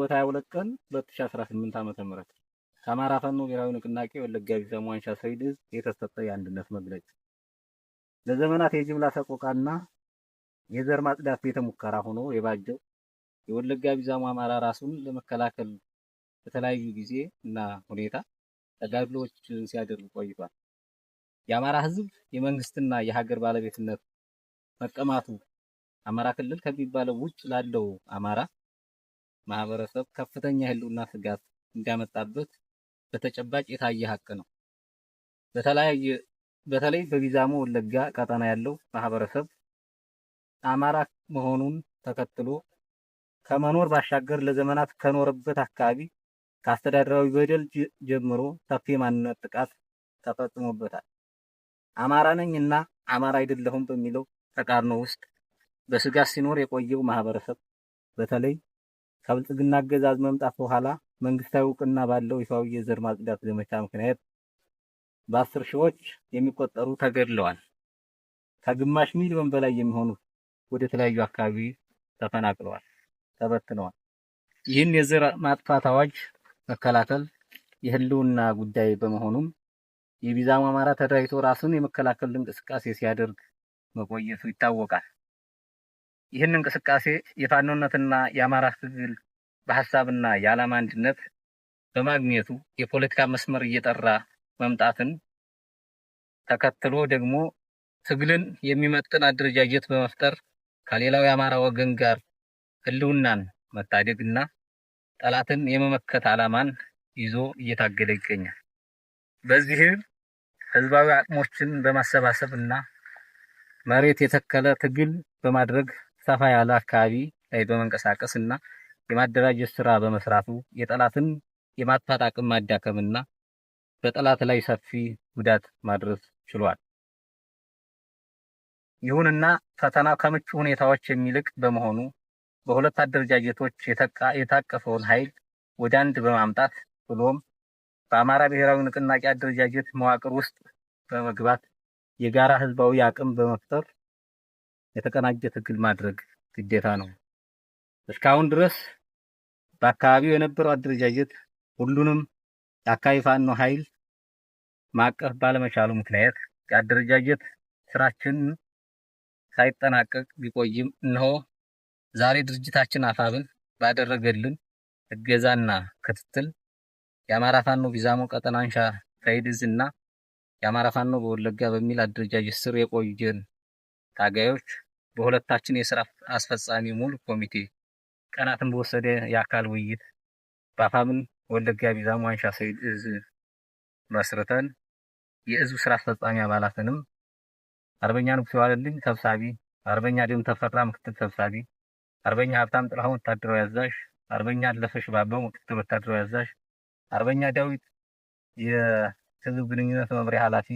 ግንቦት 22 ቀን 2018 ዓ.ም ከአማራ ፋኖ ብሔራዊ ንቅናቄ ወለጋ ቢዛሞ አንሻ ሰይድ ዕዝ የተሰጠ የአንድነት መግለጫ። ለዘመናት የጅምላ ሰቆቃና የዘር ማጽዳት ቤተ ሙከራ ሆኖ የባጀው የወለጋ ቢዛሞ አማራ ራሱን ለመከላከል በተለያዩ ጊዜ እና ሁኔታ ተጋድሎዎችን ሲያደርግ ቆይቷል። የአማራ ሕዝብ የመንግስትና የሀገር ባለቤትነት መቀማቱ አማራ ክልል ከሚባለው ውጭ ላለው አማራ ማህበረሰብ ከፍተኛ የህልውና ስጋት እንዳመጣበት በተጨባጭ የታየ ሀቅ ነው። በተለይ በቢዛሞ ወለጋ ቀጠና ያለው ማህበረሰብ አማራ መሆኑን ተከትሎ ከመኖር ባሻገር ለዘመናት ከኖረበት አካባቢ ከአስተዳደራዊ በደል ጀምሮ ሰፊ የማንነት ጥቃት ተፈጽሞበታል። አማራ ነኝ እና አማራ አይደለሁም በሚለው ተቃርኖ ውስጥ በስጋት ሲኖር የቆየው ማህበረሰብ በተለይ ከብልጽግና አገዛዝ መምጣት በኋላ መንግስታዊ እውቅና ባለው ይፋዊ የዘር ማጽዳት ዘመቻ ምክንያት በ10 ሺዎች የሚቆጠሩ ተገድለዋል። ከግማሽ ሚሊዮን በላይ የሚሆኑ ወደ ተለያዩ አካባቢ ተፈናቅለዋል፣ ተበትነዋል። ይህን የዘር ማጥፋት አዋጅ መከላከል የህልውና ጉዳይ በመሆኑም የቢዛሞ አማራ ተደራጅቶ ራሱን የመከላከል እንቅስቃሴ ሲያደርግ መቆየቱ ይታወቃል። ይህን እንቅስቃሴ የፋኖነትና የአማራ ትግል በሐሳብና የዓላማ አንድነት በማግኘቱ የፖለቲካ መስመር እየጠራ መምጣትን ተከትሎ ደግሞ ትግልን የሚመጥን አደረጃጀት በመፍጠር ከሌላው የአማራ ወገን ጋር ህልውናን መታደግና ጠላትን የመመከት ዓላማን ይዞ እየታገለ ይገኛል። በዚህ ህዝባዊ አቅሞችን በማሰባሰብና መሬት የተከለ ትግል በማድረግ ሰፋ ያለ አካባቢ ላይ በመንቀሳቀስና የማደራጀት ስራ በመስራቱ የጠላትን የማጥፋት አቅም ማዳከምና በጠላት ላይ ሰፊ ጉዳት ማድረስ ችሏል። ይሁንና ፈተናው ከምቹ ሁኔታዎች የሚልቅ በመሆኑ በሁለት አደረጃጀቶች የታቀፈውን ኃይል ወደ አንድ በማምጣት ብሎም በአማራ ብሔራዊ ንቅናቄ አደረጃጀት መዋቅር ውስጥ በመግባት የጋራ ህዝባዊ አቅም በመፍጠር የተቀናጀ ትግል ማድረግ ግዴታ ነው። እስካሁን ድረስ በአካባቢው የነበረው አደረጃጀት ሁሉንም የአካባቢ ፋኖ ኃይል ማቀፍ ባለመቻሉ ምክንያት የአደረጃጀት ስራችን ሳይጠናቀቅ ቢቆይም እነሆ ዛሬ ድርጅታችን አፋብን ባደረገልን እገዛና ክትትል የአማራ ፋኖ ቢዛሞ ቀጠና አንሻ ሰይድ ዕዝ እና የአማራ ፋኖ በወለጋ በሚል አደረጃጀት ስር የቆየን ታጋዮች በሁለታችን የስራ አስፈጻሚ ሙሉ ኮሚቴ ቀናትን በወሰደ የአካል ውይይት በአፋብን ወለጋ ቢዛሞ አንሻ ሰይድ ዕዝ መስርተን የዕዙ ስራ አስፈጻሚ አባላትንም አርበኛ ንጉሴ ዋለልኝ ሰብሳቢ፣ አርበኛ ደም ተፈራ ምክትል ሰብሳቢ፣ አርበኛ ሀብታም ጥላሁን ወታደራዊ አዛዥ፣ አርበኛ አለፈሽ ባባው ምክትል ወታደራዊ አዛዥ፣ አርበኛ ዳዊት የህዝብ ግንኙነት መምሪያ ኃላፊ፣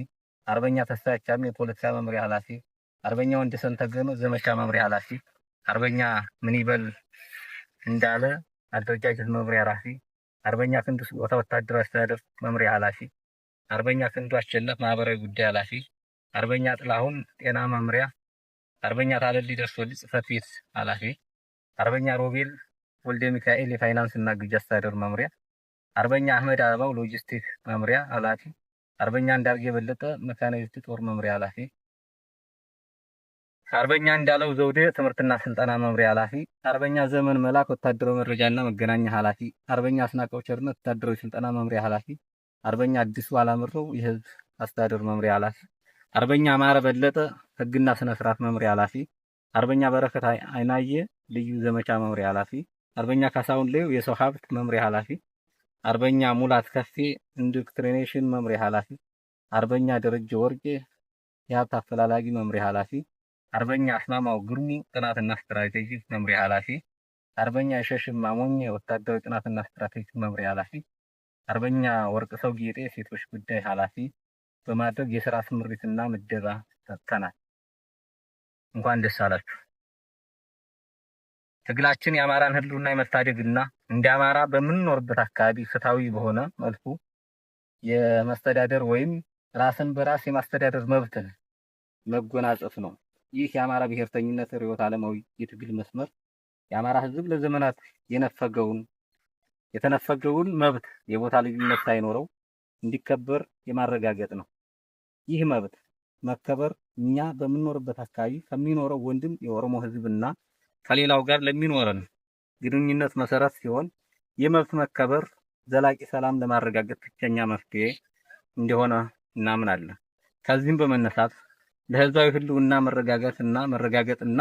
አርበኛ ተስፋዬ ቻሜ የፖለቲካ መምሪያ ኃላፊ፣ አርበኛ ወንደሰን ተገኑ ዘመቻ መምሪያ ኃላፊ፣ አርበኛ ምንይበል እንዳለ አደረጃጀት መምሪያ ኃላፊ፣ አርበኛ ክንዱ ስጦታ ወታደራዊ አስተዳደር መምሪያ ኃላፊ፣ አርበኛ ክንዱ አሸነፍ ማህበራዊ ጉዳይ ኃላፊ፣ አርበኛ ጥላሁን ጤና መምሪያ፣ አርበኛ ታለሊ ደርሶልኝ ጽህፈት ቤት ኃላፊ፣ አርበኛ ሮቤል ወልደ ሚካኤል የፋይናንስ እና ግዥ አስተዳደር መምሪያ፣ አርበኛ አህመድ አበባው ሎጂስቲክ መምሪያ ኃላፊ፣ አርበኛ እንዳርጌ የበለጠ መካናይዝድ ጦር መምሪያ ኃላፊ፣ አርበኛ እንዳለው ዘውዴ ትምህርትና ስልጠና መምሪያ ኃላፊ፣ አርበኛ ዘመን መላክ ወታደራዊ መረጃና መገናኛ ኃላፊ፣ አርበኛ አስናቀው ቸርነት ወታደራዊ ስልጠና መምሪያ ኃላፊ፣ አርበኛ አዲሱ አላምረው የህዝብ አስተዳደር መምሪያ ኃላፊ፣ አርበኛ አማረ በለጠ ህግና ስነ ስርዓት መምሪያ ኃላፊ፣ አርበኛ በረከት አይናየ ልዩ ዘመቻ መምሪያ ኃላፊ፣ አርበኛ ካሳሁን ሌው የሰው ሀብት መምሪያ ኃላፊ፣ አርበኛ ሙላት ከፌ ኢንዶክትሪኔሽን መምሪያ ኃላፊ፣ አርበኛ ደረጀ ወርቄ የሀብት አፈላላጊ መምሪያ ኃላፊ፣ አርበኛ አስማማው ግርሙ ጥናትና ስትራቴጂ መምሪያ ኃላፊ፣ አርበኛ ሸሽም ማሞኘ ወታደራዊ ጥናትና ስትራቴጂ መምሪያ ኃላፊ፣ አርበኛ ወርቅ ሰው ጌጤ ሴቶች ጉዳይ ኃላፊ በማድረግ የሥራ ስምሪትና ምደባ ሰጥተናል። እንኳን ደስ አላችሁ። ትግላችን የአማራን ህልውና የመታደግና እንደ አማራ በምንኖርበት አካባቢ ፍትሃዊ በሆነ መልኩ የመስተዳደር ወይም ራስን በራስ የማስተዳደር መብትን መጎናጸፍ ነው። ይህ የአማራ ብሔርተኝነት ርዕዮተ ዓለማዊ የትግል መስመር የአማራ ህዝብ ለዘመናት የነፈገውን የተነፈገውን መብት የቦታ ልዩነት ሳይኖረው እንዲከበር የማረጋገጥ ነው። ይህ መብት መከበር እኛ በምንኖርበት አካባቢ ከሚኖረው ወንድም የኦሮሞ ሕዝብና ከሌላው ጋር ለሚኖረን ግንኙነት መሰረት ሲሆን የመብት መከበር ዘላቂ ሰላም ለማረጋገጥ ብቸኛ መፍትሄ እንደሆነ እናምናለን። ከዚህም በመነሳት ለህዝባዊ ህልውና መረጋገጥና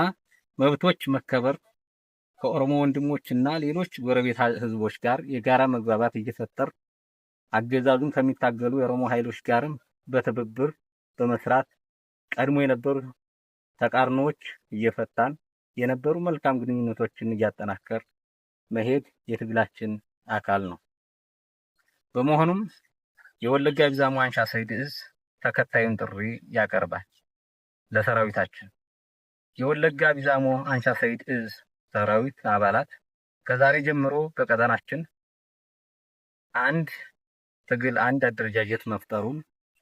መብቶች መከበር ከኦሮሞ ወንድሞችና ሌሎች ጎረቤት ህዝቦች ጋር የጋራ መግባባት እየፈጠር አገዛዙን ከሚታገሉ የኦሮሞ ኃይሎች ጋርም በትብብር በመስራት ቀድሞ የነበሩ ተቃርኖዎች እየፈታን የነበሩ መልካም ግንኙነቶችን እያጠናከር መሄድ የትግላችን አካል ነው። በመሆኑም የወለጋ ቢዛሞ አንሻ ሰይድ እዝ ተከታዩን ጥሪ ያቀርባል ለሰራዊታችን። የወለጋ ቢዛሞ አንሻ ሰይድ እዝ ሰራዊት አባላት ከዛሬ ጀምሮ በቀጠናችን አንድ አደረጃጀት መፍጠሩን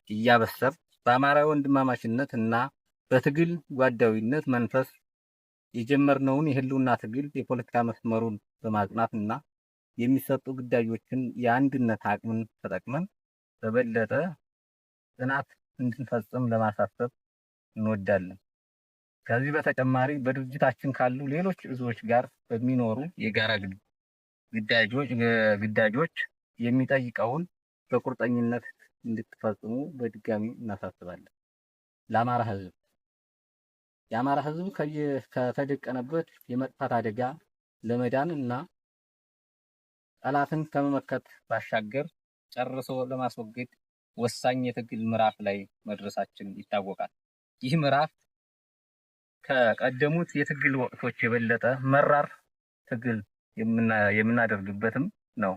እያበሰር በአማራ ወንድማማችነት እና በትግል ጓዳዊነት መንፈስ የጀመርነውን የህልውና ትግል የፖለቲካ መስመሩን በማጽናት እና የሚሰጡ ግዳጆችን የአንድነት አቅምን ተጠቅመን በበለጠ ጽናት እንድንፈጽም ለማሳሰብ እንወዳለን። ከዚህ በተጨማሪ በድርጅታችን ካሉ ሌሎች እዞች ጋር በሚኖሩ የጋራ ግዳጆች የሚጠይቀውን በቁርጠኝነት እንድትፈጽሙ በድጋሚ እናሳስባለን። ለአማራ ህዝብ የአማራ ህዝብ ከተደቀነበት የመጥፋት አደጋ ለመዳን እና ጠላትን ከመመከት ባሻገር ጨርሶ ለማስወገድ ወሳኝ የትግል ምዕራፍ ላይ መድረሳችን ይታወቃል። ይህ ምዕራፍ ከቀደሙት የትግል ወቅቶች የበለጠ መራር ትግል የምናደርግበትም ነው።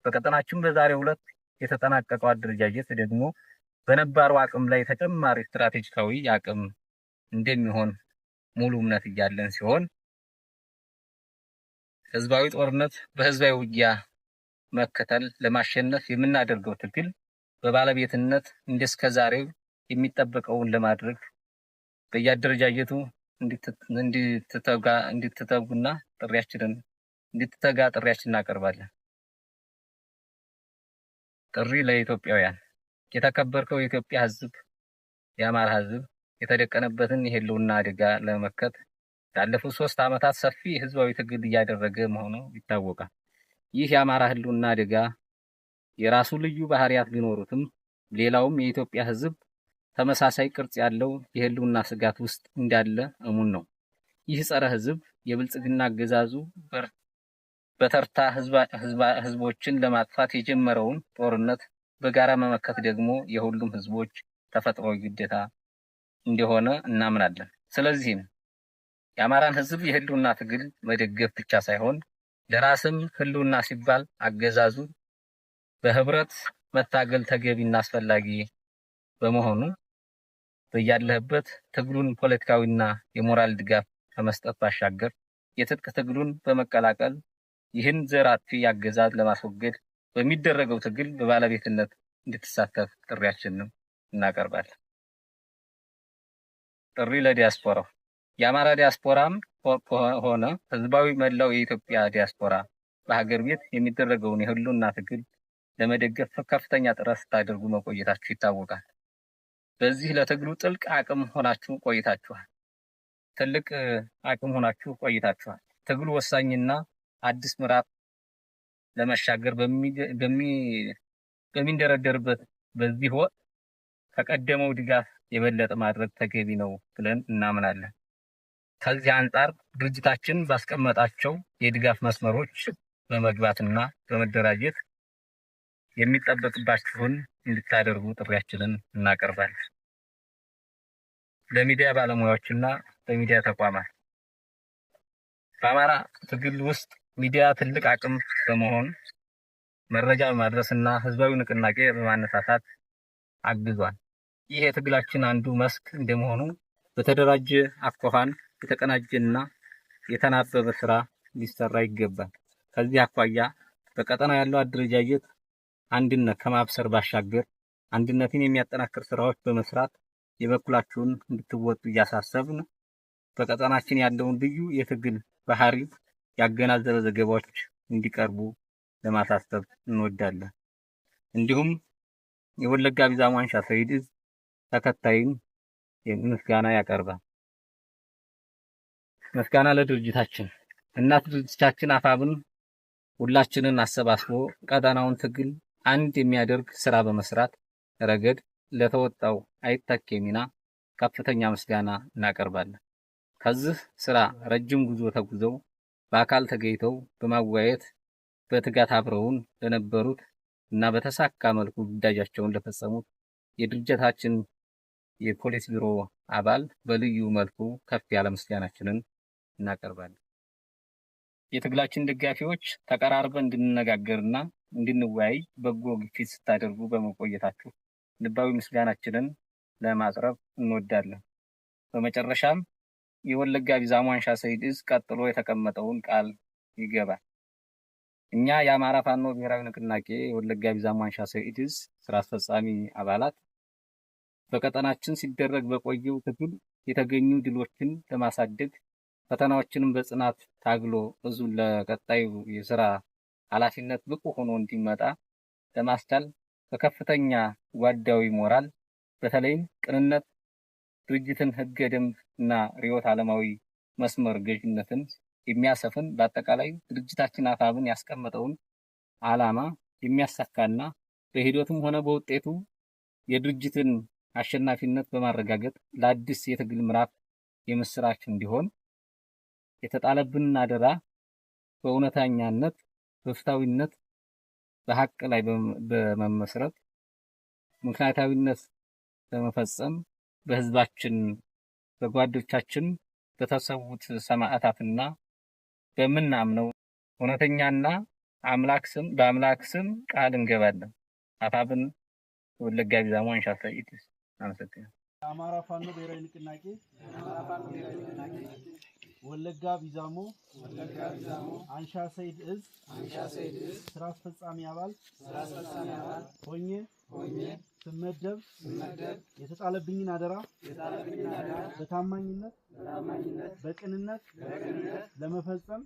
በቀጠናችን በዛሬው ዕለት የተጠናቀቀው አደረጃጀት ደግሞ በነባሩ አቅም ላይ ተጨማሪ ስትራቴጂካዊ አቅም እንደሚሆን ሙሉ እምነት እያለን ሲሆን ህዝባዊ ጦርነት በህዝባዊ ውጊያ መከተል ለማሸነፍ የምናደርገው ትግል በባለቤትነት እንደስከዛሬው የሚጠበቀውን ለማድረግ በየአደረጃጀቱ እንድትተጉና ጥሪያችንን እናቀርባለን። ጥሪ ለኢትዮጵያውያን የተከበርከው የኢትዮጵያ ህዝብ የአማራ ህዝብ የተደቀነበትን የህልውና አደጋ ለመመከት ያለፉት 3 ዓመታት ሰፊ ህዝባዊ ትግል እያደረገ መሆኑ ይታወቃል። ይህ የአማራ ህልውና አደጋ የራሱ ልዩ ባህሪያት ቢኖሩትም ሌላውም የኢትዮጵያ ህዝብ ተመሳሳይ ቅርጽ ያለው የህልውና ስጋት ውስጥ እንዳለ እሙን ነው። ይህ ጸረ ህዝብ የብልጽግና አገዛዙ በተርታ ህዝቦችን ለማጥፋት የጀመረውን ጦርነት በጋራ መመከት ደግሞ የሁሉም ህዝቦች ተፈጥሯዊ ግዴታ እንደሆነ እናምናለን። ስለዚህም የአማራን ህዝብ የህልውና ትግል መደገፍ ብቻ ሳይሆን ለራስም ህልውና ሲባል አገዛዙ በህብረት መታገል ተገቢና አስፈላጊ በመሆኑ በያለህበት ትግሉን ፖለቲካዊና የሞራል ድጋፍ ከመስጠት ባሻገር የትጥቅ ትግሉን በመቀላቀል ይህን ዘር አጥፊ አገዛዝ ለማስወገድ በሚደረገው ትግል በባለቤትነት እንድትሳተፍ ጥሪያችንን እናቀርባለን። ጥሪ ለዲያስፖራው የአማራ ዲያስፖራም ሆነ ህዝባዊ መላው የኢትዮጵያ ዲያስፖራ በሀገር ቤት የሚደረገውን የህልውና ትግል ለመደገፍ ከፍተኛ ጥረት ስታደርጉ መቆየታችሁ ይታወቃል። በዚህ ለትግሉ ትልቅ አቅም ሆናችሁ ቆይታችኋል። ትግሉ ወሳኝና አዲስ ምዕራፍ ለመሻገር በሚንደረደርበት በዚህ ወቅት ከቀደመው ድጋፍ የበለጠ ማድረግ ተገቢ ነው ብለን እናምናለን። ከዚህ አንጻር ድርጅታችን ባስቀመጣቸው የድጋፍ መስመሮች በመግባትና በመደራጀት የሚጠበቅባችሁን እንድታደርጉ ጥሪያችንን እናቀርባለን። ለሚዲያ ባለሙያዎችና ለሚዲያ ተቋማት በአማራ ትግል ውስጥ ሚዲያ ትልቅ አቅም በመሆን መረጃ በማድረስና ህዝባዊ ንቅናቄ በማነሳሳት አግዟል። ይህ የትግላችን አንዱ መስክ እንደመሆኑ በተደራጀ አኳኋን የተቀናጀና የተናበበ ስራ ሊሰራ ይገባል። ከዚህ አኳያ በቀጠና ያለው አደረጃጀት አንድነት ከማብሰር ባሻገር አንድነትን የሚያጠናክር ስራዎች በመስራት የበኩላችሁን እንድትወጡ እያሳሰብን በቀጠናችን ያለውን ልዩ የትግል ባህሪ ያገናዘበ ዘገባዎች እንዲቀርቡ ለማሳሰብ እንወዳለን። እንዲሁም የወለጋ ቢዛሞ አንሻ ሰይድ ዕዝ ተከታዩን ምስጋና ያቀርባል። ምስጋና ለድርጅታችን እናት ድርጅታችን አፋብን ሁላችንን አሰባስቦ ቀጠናውን ትግል አንድ የሚያደርግ ስራ በመስራት ረገድ ለተወጣው አይተኬ ሚና ከፍተኛ ምስጋና እናቀርባለን። ከዚህ ስራ ረጅም ጉዞ ተጉዘው በአካል ተገኝተው በማወያየት በትጋት አብረውን ለነበሩት እና በተሳካ መልኩ ግዳጃቸውን ለፈጸሙት የድርጅታችን የፖሊስ ቢሮ አባል በልዩ መልኩ ከፍ ያለ ምስጋናችንን እናቀርባለን። የትግላችን ደጋፊዎች ተቀራርበን እንድንነጋገርና እንድንወያይ በጎ ግፊት ስታደርጉ በመቆየታችሁ ልባዊ ምስጋናችንን ለማቅረብ እንወዳለን። በመጨረሻም የወለጋ ቢዛሞ አንሻ ሰይድ ዕዝ ቀጥሎ የተቀመጠውን ቃል ይገባል። እኛ የአማራ ፋኖ ብሔራዊ ንቅናቄ የወለጋ ቢዛሞ አንሻ ሰይድ ዕዝ ስራ አስፈጻሚ አባላት በቀጠናችን ሲደረግ በቆየው ትግል የተገኙ ድሎችን ለማሳደግ ፈተናዎችንም በጽናት ታግሎ ዕዙን ለቀጣዩ የስራ ኃላፊነት ብቁ ሆኖ እንዲመጣ ለማስቻል በከፍተኛ ጓዳዊ ሞራል በተለይም ቅንነት፣ ድርጅትን ህገ ደንብ እና ርዕዮተ ዓለማዊ መስመር ገዥነትን የሚያሰፍን በአጠቃላይ ድርጅታችን አፋብን ያስቀመጠውን ዓላማ የሚያሳካና በሂደቱም ሆነ በውጤቱ የድርጅትን አሸናፊነት በማረጋገጥ ለአዲስ የትግል ምዕራፍ የምስራች እንዲሆን የተጣለብንን አደራ በእውነተኛነት፣ በፍትሃዊነት፣ በሀቅ ላይ በመመስረት ምክንያታዊነት ለመፈጸም በህዝባችን በጓዶቻችን በተሰዉት ሰማዕታትና በምናምነው እውነተኛና በአምላክ ስም ቃል እንገባለን። አፋብን ወለጋ ቢዛሞ አንሻ ሰይድ ዕዝ አመሰግናለሁ። የአማራ ፋኖ ብሔራዊ ንቅናቄ ወለጋ ቢዛሞ አንሻ ሰይድ ዕዝ ስራ አስፈጻሚ አባል ሆኜ ስመደብ የተጣለብኝን አደራ በታማኝነት በቅንነት ለመፈጸም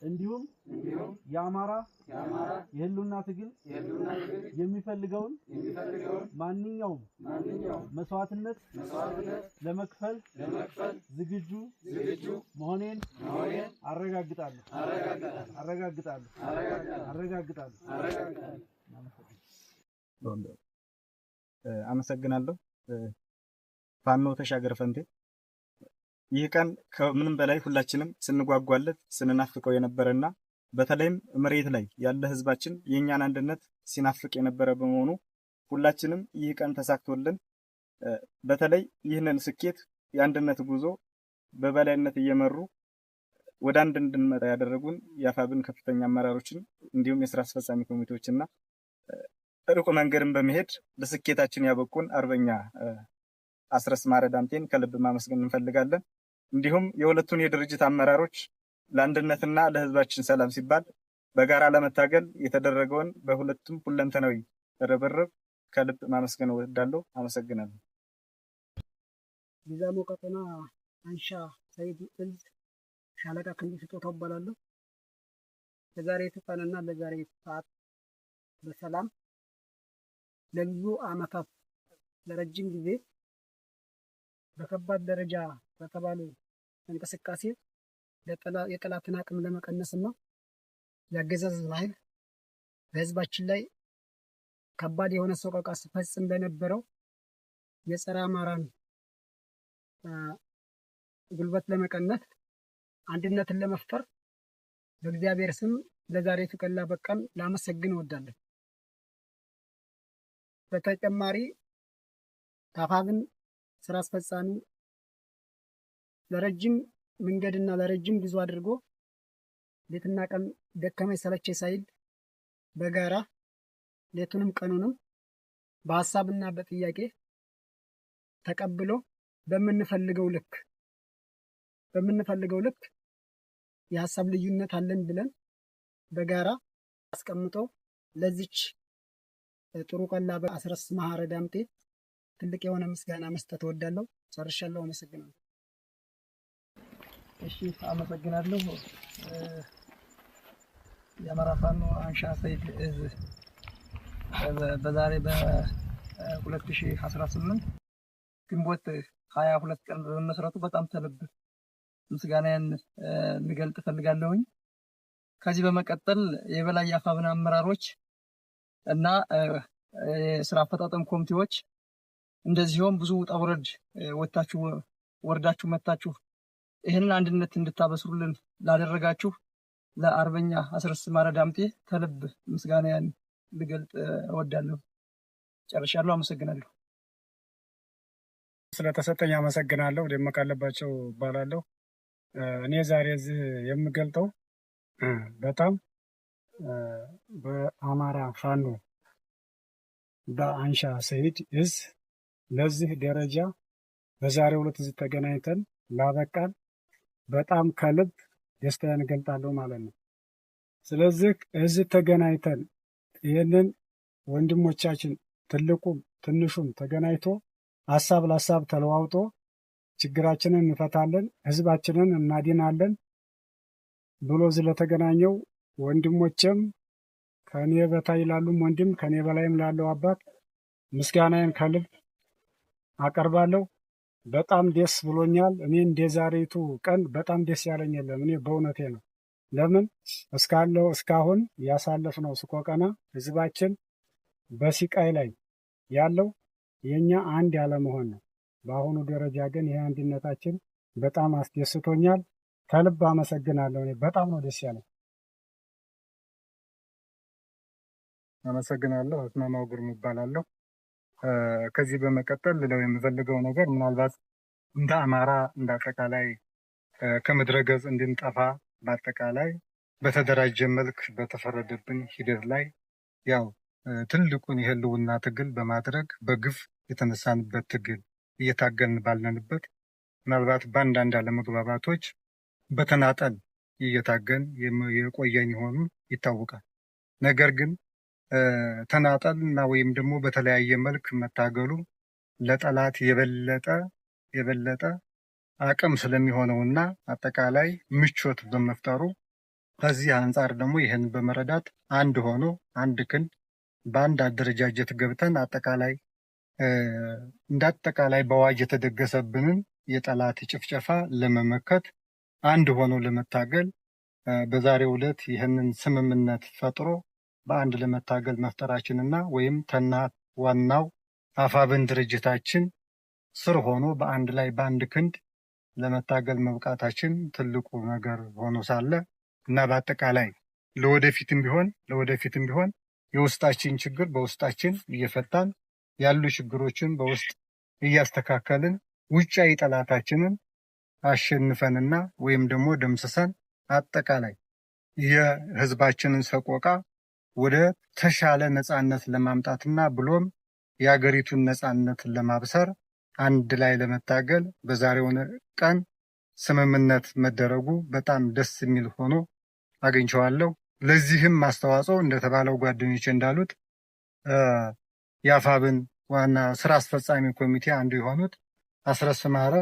እንዲሁም የአማራ የህልውና ትግል የሚፈልገውን ማንኛውም መስዋዕትነት ለመክፈል ዝግጁ መሆኔን አረጋግጣለሁ። አመሰግናለሁ። ፋኖ ተሻገር ፈንቴ። ይህ ቀን ከምንም በላይ ሁላችንም ስንጓጓለት ስንናፍቀው የነበረና በተለይም መሬት ላይ ያለ ህዝባችን የኛን አንድነት ሲናፍቅ የነበረ በመሆኑ ሁላችንም ይህ ቀን ተሳክቶልን በተለይ ይህንን ስኬት የአንድነት ጉዞ በበላይነት እየመሩ ወደ አንድ እንድንመጣ ያደረጉን የአፋብን ከፍተኛ አመራሮችን እንዲሁም የስራ አስፈጻሚ ኮሚቴዎችና ሩቅ መንገድን በመሄድ ለስኬታችን ያበቁን አርበኛ አስረስ ማረ ዳምጤን ከልብ ማመስገን እንፈልጋለን። እንዲሁም የሁለቱን የድርጅት አመራሮች ለአንድነትና ለህዝባችን ሰላም ሲባል በጋራ ለመታገል የተደረገውን በሁለቱም ሁለንተናዊ ርብርብ ከልብ ማመስገን እወዳለሁ። አመሰግናለሁ። ቢዛሞ ቀጠና አንሻ ሰይድ ዕዝ ሻለቃ ክንዱ ስጦታው እባላለሁ። ለዛሬቱ ቀንና ለዛሬቱ ሰዓት በሰላም ለብዙ ዓመታት ለረጅም ጊዜ በከባድ ደረጃ በተባሉ እንቅስቃሴ የጠላትን አቅም ለመቀነስና የአገዛዝ ኃይል በህዝባችን ላይ ከባድ የሆነ ሰቆቃ ሲፈጽም ለነበረው የጸረ አማራን ጉልበት ለመቀነስ አንድነትን ለመፍጠር በእግዚአብሔር ስም ለዛሬቱ ቀን ላበቃን ላመሰግን እወዳለሁ። በተጨማሪ አፋብን ስራ አስፈጻሚ ለረጅም መንገድና ለረጅም ጉዞ አድርጎ ሌትና ቀን ደከመኝ ሰለቸኝ ሳይል በጋራ ሌቱንም ቀኑንም በሐሳብና በጥያቄ ተቀብሎ በምንፈልገው ልክ የሐሳብ ልዩነት አለን ብለን በጋራ አስቀምጦ ለዚች ጥሩ ቀን አስረስ ማረ ዳምጤ ትልቅ የሆነ ምስጋና መስጠት እወዳለሁ። ጨርሻለሁ። አመሰግናለሁ። እሺ፣ አመሰግናለሁ። የአማራ ፋኖ አንሻ ሰይድ እዝ በዛሬ በ2018 ግንቦት 22 ቀን በመመስረቱ በጣም ተልብ ምስጋናዬን ልገልጥ እፈልጋለሁኝ። ከዚህ በመቀጠል የበላይ የአፋብኃ አመራሮች እና የስራ አፈጣጠም ኮሚቴዎች እንደዚሁም ብዙ ውጣ ውረድ ወርዳችሁ መታችሁ ይህንን አንድነት እንድታበስሩልን ላደረጋችሁ ለአርበኛ አስረስ ማረ ዳምጤ ከልብ ምስጋናዬን ልገልጥ እወዳለሁ። ጨርሻለሁ። አመሰግናለሁ። ስለተሰጠኝ አመሰግናለሁ። ደመቀ አለባቸው እባላለሁ። እኔ ዛሬ እዚህ የምገልጠው በጣም በአማራ ፋኖ በአንሻ ሰይድ እዝ ለዚህ ደረጃ በዛሬው ዕለት እዚህ ተገናኝተን ላበቃን በጣም ከልብ ደስታዬን እገልጣለሁ ማለት ነው። ስለዚህ እዚህ ተገናኝተን ይህንን ወንድሞቻችን ትልቁም ትንሹም ተገናኝቶ ሀሳብ ለሀሳብ ተለዋውጦ ችግራችንን እንፈታለን፣ ህዝባችንን እናድናለን ብሎ ስለተገናኘው ወንድሞቼም ከኔ በታይ ላሉም ወንድም ከኔ በላይም ላለው አባት ምስጋናዬን ከልብ አቀርባለሁ። በጣም ደስ ብሎኛል። እኔ እንደ ዛሬቱ ቀን በጣም ደስ ያለኝ የለም። እኔ በእውነቴ ነው። ለምን እስካሁን ያሳለፍነው ስቆቀና ህዝባችን በሲቃይ ላይ ያለው የኛ አንድ ያለመሆን ነው። በአሁኑ ደረጃ ግን ይህ አንድነታችን በጣም አስደስቶኛል። ከልብ አመሰግናለሁ። እኔ በጣም ነው ደስ ያለኝ። አመሰግናለሁ። አስማማው ግርም እባላለሁ። ከዚህ በመቀጠል ልለው የምፈልገው ነገር ምናልባት እንደ አማራ እንደ አጠቃላይ ከምድረ ገጽ እንድንጠፋ በአጠቃላይ በተደራጀ መልክ በተፈረደብን ሂደት ላይ ያው ትልቁን የህልውና ትግል በማድረግ በግፍ የተነሳንበት ትግል እየታገልን ባለንበት ምናልባት በአንዳንድ አለመግባባቶች በተናጠል እየታገን የቆየን የሆኑ ይታወቃል። ነገር ግን ተናጠል እና ወይም ደግሞ በተለያየ መልክ መታገሉ ለጠላት የበለጠ አቅም ስለሚሆነውና አጠቃላይ ምቾት በመፍጠሩ ከዚህ አንጻር ደግሞ ይህን በመረዳት አንድ ሆኖ አንድ ክንድ በአንድ አደረጃጀት ገብተን አጠቃላይ እንደ አጠቃላይ በአዋጅ የተደገሰብንን የጠላት ጭፍጨፋ ለመመከት አንድ ሆኖ ለመታገል በዛሬው ዕለት ይህንን ስምምነት ፈጥሮ በአንድ ለመታገል መፍጠራችንና ወይም ዋናው አፋብኃ ድርጅታችን ስር ሆኖ በአንድ ላይ በአንድ ክንድ ለመታገል መብቃታችን ትልቁ ነገር ሆኖ ሳለ እና በአጠቃላይ ለወደፊትም ቢሆን የውስጣችን ችግር በውስጣችን እየፈታን ያሉ ችግሮችን በውስጥ እያስተካከልን ውጫዊ ጠላታችንን አሸንፈንና ወይም ደግሞ ደምስሰን አጠቃላይ የህዝባችንን ሰቆቃ ወደ ተሻለ ነጻነት ለማምጣትና ብሎም የሀገሪቱን ነጻነት ለማብሰር አንድ ላይ ለመታገል በዛሬው ቀን ስምምነት መደረጉ በጣም ደስ የሚል ሆኖ አግኝቼዋለሁ። ለዚህም አስተዋጽኦ እንደተባለው ጓደኞቼ እንዳሉት የአፋብኃ ዋና ስራ አስፈጻሚ ኮሚቴ አንዱ የሆኑት አስረስ ማረ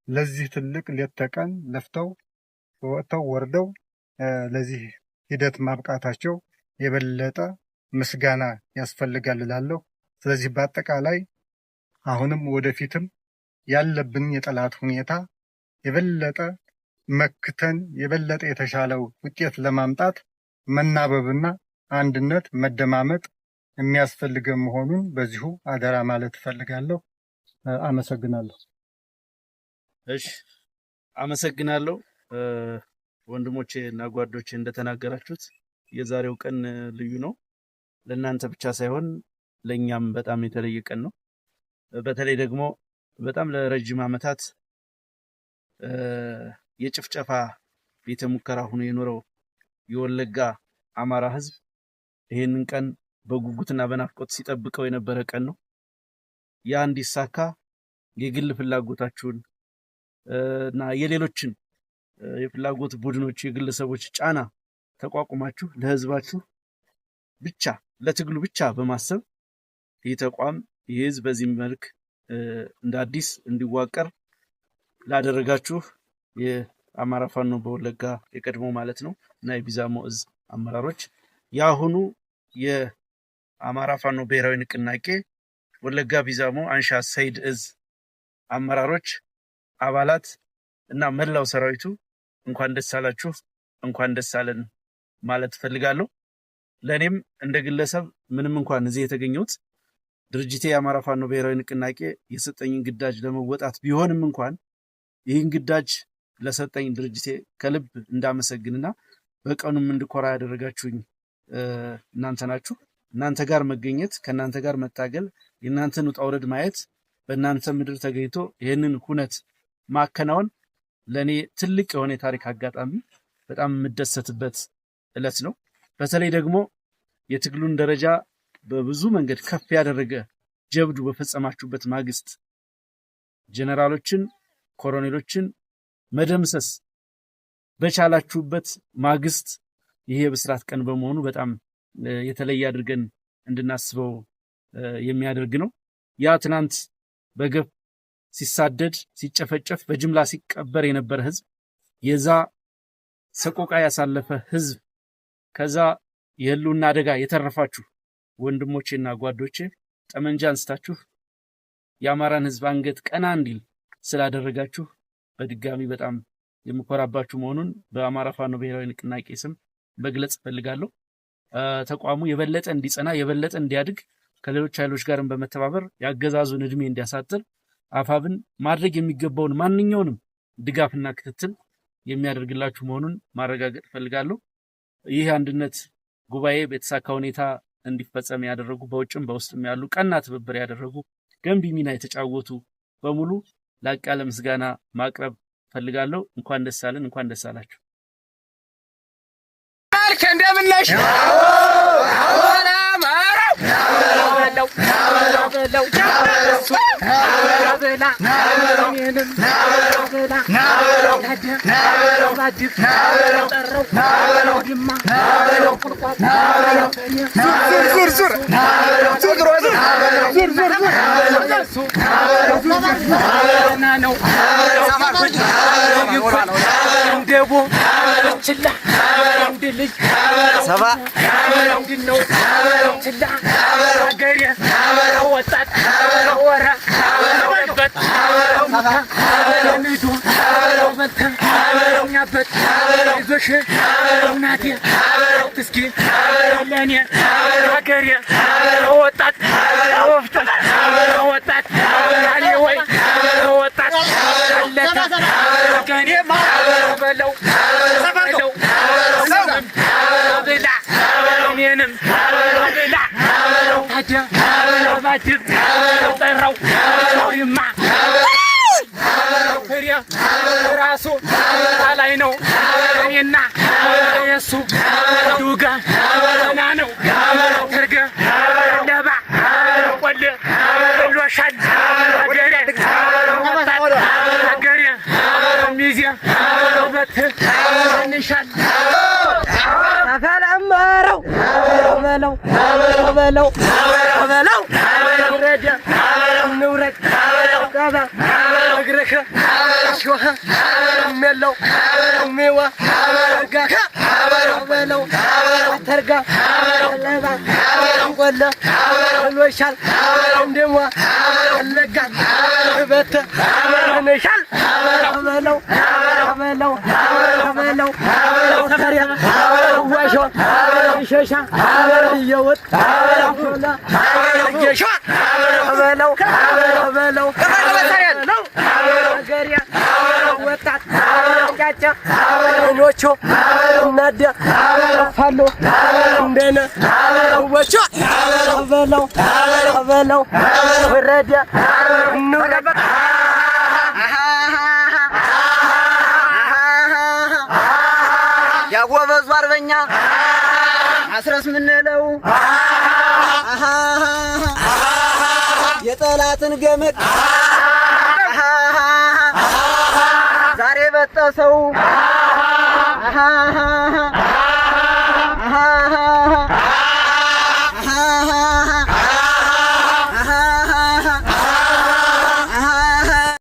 ለዚህ ትልቅ ሌት ተቀን ለፍተው ወጥተው ወርደው ለዚህ ሂደት ማብቃታቸው የበለጠ ምስጋና ያስፈልጋል እላለሁ። ስለዚህ በአጠቃላይ አሁንም ወደፊትም ያለብን የጠላት ሁኔታ የበለጠ መክተን የበለጠ የተሻለው ውጤት ለማምጣት መናበብና አንድነት መደማመጥ የሚያስፈልገን መሆኑን በዚሁ አደራ ማለት እፈልጋለሁ። አመሰግናለሁ። እሺ፣ አመሰግናለሁ። ወንድሞቼ እና ጓዶቼ እንደተናገራችሁት የዛሬው ቀን ልዩ ነው። ለእናንተ ብቻ ሳይሆን ለእኛም በጣም የተለየ ቀን ነው። በተለይ ደግሞ በጣም ለረጅም ዓመታት የጭፍጨፋ ቤተ ሙከራ ሆኖ የኖረው የወለጋ አማራ ህዝብ ይህንን ቀን በጉጉትና በናፍቆት ሲጠብቀው የነበረ ቀን ነው። ያ እንዲሳካ የግል ፍላጎታችሁን እና የሌሎችን የፍላጎት ቡድኖች የግለሰቦች ጫና ተቋቁማችሁ ለህዝባችሁ ብቻ ለትግሉ ብቻ በማሰብ ይህ ተቋም ይህ ህዝብ በዚህ መልክ እንደ አዲስ እንዲዋቀር ላደረጋችሁ የአማራ ፋኖ በወለጋ የቀድሞ ማለት ነው እና የቢዛሞ እዝ አመራሮች፣ የአሁኑ የአማራ ፋኖ ብሔራዊ ንቅናቄ ወለጋ ቢዛሞ አንሻ ሰይድ እዝ አመራሮች፣ አባላት እና መላው ሰራዊቱ እንኳን ደስ አላችሁ፣ እንኳን ደስ አለን ማለት ፈልጋለሁ። ለኔም እንደ ግለሰብ ምንም እንኳን እዚህ የተገኘሁት ድርጅቴ የአማራ ፋኖ ብሔራዊ ንቅናቄ የሰጠኝን ግዳጅ ለመወጣት ቢሆንም እንኳን ይህን ግዳጅ ለሰጠኝ ድርጅቴ ከልብ እንዳመሰግንና በቀኑም እንድኮራ ያደረጋችሁኝ እናንተ ናችሁ። እናንተ ጋር መገኘት፣ ከእናንተ ጋር መታገል፣ የእናንተን ውጣ ውረድ ማየት፣ በእናንተ ምድር ተገኝቶ ይህንን ሁነት ማከናወን ለእኔ ትልቅ የሆነ የታሪክ አጋጣሚ፣ በጣም የምደሰትበት ዕለት ነው። በተለይ ደግሞ የትግሉን ደረጃ በብዙ መንገድ ከፍ ያደረገ ጀብዱ በፈጸማችሁበት ማግስት ጀነራሎችን፣ ኮሎኔሎችን መደምሰስ በቻላችሁበት ማግስት ይሄ የብስራት ቀን በመሆኑ በጣም የተለየ አድርገን እንድናስበው የሚያደርግ ነው። ያ ትናንት በገፍ ሲሳደድ፣ ሲጨፈጨፍ፣ በጅምላ ሲቀበር የነበረ ህዝብ፣ የዛ ሰቆቃ ያሳለፈ ህዝብ፣ ከዛ የህልውና አደጋ የተረፋችሁ ወንድሞቼና ጓዶቼ ጠመንጃ አንስታችሁ የአማራን ህዝብ አንገት ቀና እንዲል ስላደረጋችሁ በድጋሚ በጣም የምኮራባችሁ መሆኑን በአማራ ፋኖ ብሔራዊ ንቅናቄ ስም መግለጽ እፈልጋለሁ። ተቋሙ የበለጠ እንዲጸና፣ የበለጠ እንዲያድግ፣ ከሌሎች ኃይሎች ጋርም በመተባበር ያገዛዙን እድሜ እንዲያሳጥር አፋብን ማድረግ የሚገባውን ማንኛውንም ድጋፍና ክትትል የሚያደርግላችሁ መሆኑን ማረጋገጥ እፈልጋለሁ። ይህ አንድነት ጉባኤ በተሳካ ሁኔታ እንዲፈጸም ያደረጉ በውጭም በውስጥም ያሉ ቀና ትብብር ያደረጉ ገንቢ ሚና የተጫወቱ በሙሉ ላቅ ያለ ምስጋና ማቅረብ ፈልጋለሁ። እንኳን ደስ አለን፣ እንኳን ደስ አላችሁ። እንደምነሽ ራሱ ላይ ነው እኔና የሱ ዱጋ ና ነው ተርገ ለባ ወለ ሎሻል አገሬ አገሬ ሚዜ በት እንሻል አፈላማረው በለው በለው በለው ረደ ንውረድ ጋባ እግረከ ሾኸ መለው ሜዋ ጋካ በለው ተርጋ ለባ ወለ ሎሻል እንደማ ለጋ በተ ነሻል በለው በለው በለው ተፈሪያ ዋሾ ሸሻ ይወጥ ሾላ ጌሾ በለው በለው ነው ገሪያ ወጣት ጫጫ ኖቾ ናደ ፋሎ እንደነ ወቾ በለው በለው ወረደ ኑረበ ያጎበዙ አርበኛ አስረስ ምንለው የጠላትን ገመድ ዛሬ በጠሰው